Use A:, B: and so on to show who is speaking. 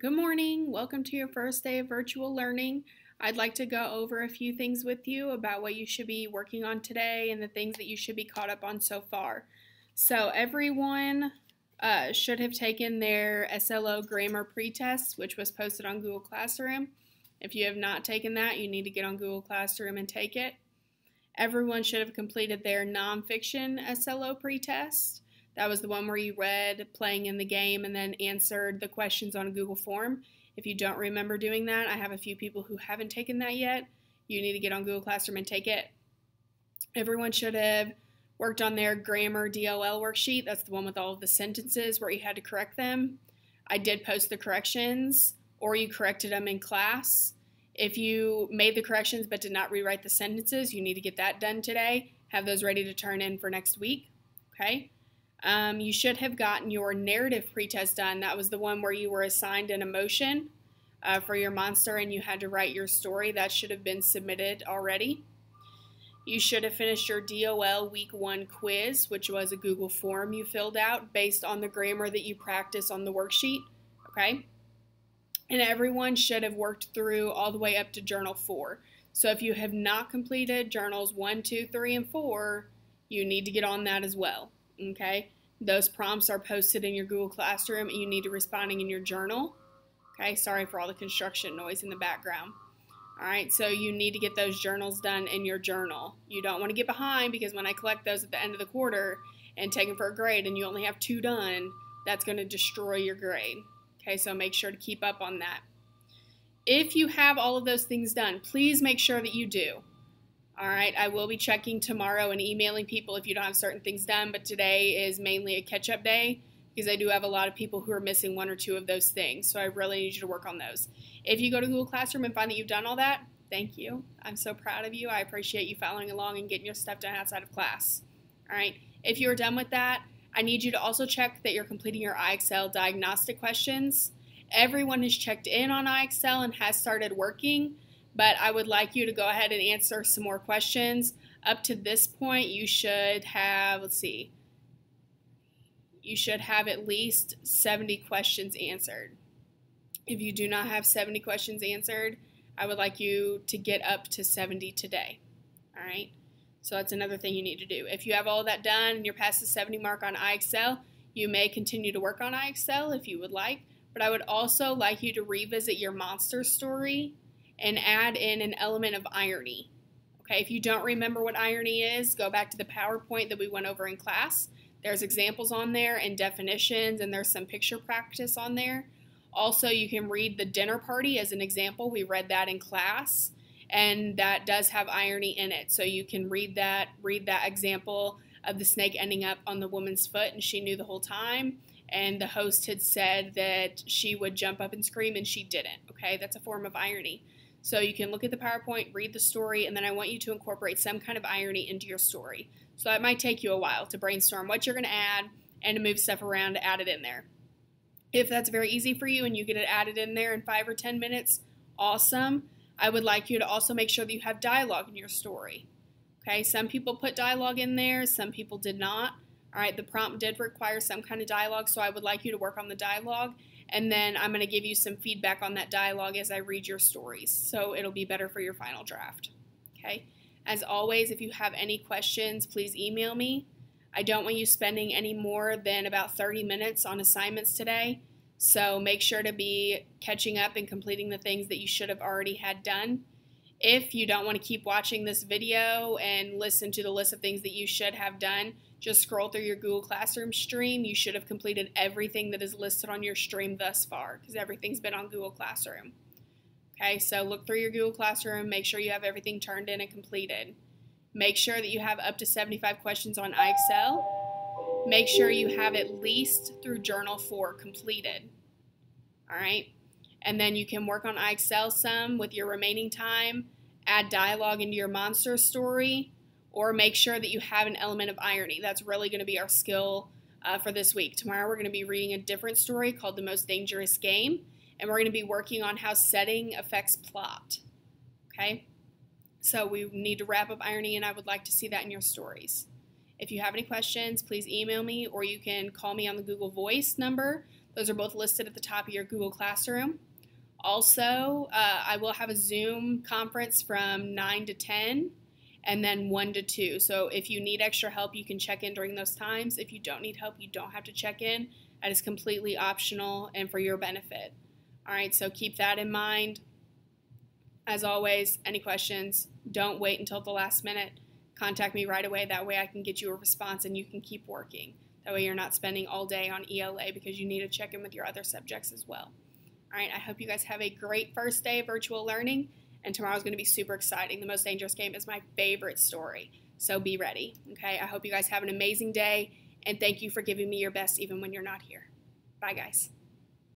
A: Good morning. Welcome to your first day of virtual learning. I'd like to go over a few things with you about what you should be working on today and the things that you should be caught up on so far. So everyone should have taken their SLO grammar pretest, which was posted on Google Classroom. If you have not taken that, you need to get on Google Classroom and take it. Everyone should have completed their nonfiction SLO pretest. That was the one where you read Playing in the Game and then answered the questions on a Google form. If you don't remember doing that, I have a few people who haven't taken that yet. You need to get on Google Classroom and take it. Everyone should have worked on their grammar DLL worksheet. That's the one with all of the sentences where you had to correct them. I did post the corrections, or you corrected them in class. If you made the corrections but did not rewrite the sentences, you need to get that done today. Have those ready to turn in for next week. Okay. You should have gotten your narrative pretest done. That was the one where you were assigned an emotion for your monster and you had to write your story. That should have been submitted already. You should have finished your DOL Week 1 quiz, which was a Google form you filled out based on the grammar that you practice on the worksheet. Okay? And everyone should have worked through all the way up to Journal 4. So if you have not completed Journals 1, 2, 3, and 4, you need to get on that as well. Okay, those prompts are posted in your Google Classroom and you need to responding in your journal. Okay, sorry for all the construction noise in the background. All right, so you need to get those journals done in your journal. You don't want to get behind because when I collect those at the end of the quarter and take them for a grade and you only have 2 done, that's going to destroy your grade. Okay, so make sure to keep up on that. If you have all of those things done, please make sure that you do. All right, I will be checking tomorrow and emailing people if you don't have certain things done, but today is mainly a catch-up day because I do have a lot of people who are missing 1 or 2 of those things, so I really need you to work on those. If you go to Google Classroom and find that you've done all that, thank you. I'm so proud of you. I appreciate you following along and getting your stuff done outside of class. All right, if you're done with that, I need you to also check that you're completing your IXL diagnostic questions. Everyone has checked in on IXL and has started working, but I would like you to go ahead and answer some more questions. Up to this point, you should have, you should have at least 70 questions answered. If you do not have 70 questions answered, I would like you to get up to 70 today. All right? So that's another thing you need to do. If you have all of that done and you're past the 70 mark on IXL, you may continue to work on IXL if you would like, but I would also like you to revisit your monster story and add in an element of irony. Okay, if you don't remember what irony is, go back to the PowerPoint that we went over in class. There's examples on there and definitions, and there's some picture practice on there. Also, you can read The Dinner Party as an example. We read that in class, and that does have irony in it. So you can read that example of the snake ending up on the woman's foot, and she knew the whole time. And the host had said that she would jump up and scream, and she didn't. Okay, that's a form of irony. So you can look at the PowerPoint, read the story, and then I want you to incorporate some kind of irony into your story. So that might take you a while to brainstorm what you're going to add and to move stuff around to add it in there. If that's very easy for you and you get it added in there in 5 or 10 minutes, awesome. I would like you to also make sure that you have dialogue in your story. Okay, some people put dialogue in there, some people did not. All right, the prompt did require some kind of dialogue, so I would like you to work on the dialogue. And then I'm going to give you some feedback on that dialogue as I read your stories, so it'll be better for your final draft. Okay? As always, if you have any questions, please email me. I don't want you spending any more than about 30 minutes on assignments today, so make sure to be catching up and completing the things that you should have already had done. If you don't want to keep watching this video and listen to the list of things that you should have done, just scroll through your Google Classroom stream. You should have completed everything that is listed on your stream thus far because everything's been on Google Classroom. Okay, so look through your Google Classroom, make sure you have everything turned in and completed. Make sure that you have up to 75 questions on IXL. Make sure you have at least through Journal 4 completed. All right, and then you can work on IXL some with your remaining time, add dialogue into your monster story, or make sure that you have an element of irony. That's really going to be our skill for this week. Tomorrow we're going to be reading a different story called The Most Dangerous Game, and we're going to be working on how setting affects plot. Okay? So we need to wrap up irony, and I would like to see that in your stories. If you have any questions, please email me, or you can call me on the Google Voice number Those are both listed at the top of your Google Classroom. Also, I will have a Zoom conference from 9 to 10 and then 1 to 2. So if you need extra help, you can check in during those times. If you don't need help, you don't have to check in. That is completely optional and for your benefit. All right, so keep that in mind. As always, any questions, don't wait until the last minute. Contact me right away. That way I can get you a response and you can keep working. That way you're not spending all day on ELA because you need to check in with your other subjects as well. All right, I hope you guys have a great first day of virtual learning, and tomorrow's going to be super exciting. The Most Dangerous Game is my favorite story, so be ready, okay? I hope you guys have an amazing day, and thank you for giving me your best even when you're not here. Bye, guys.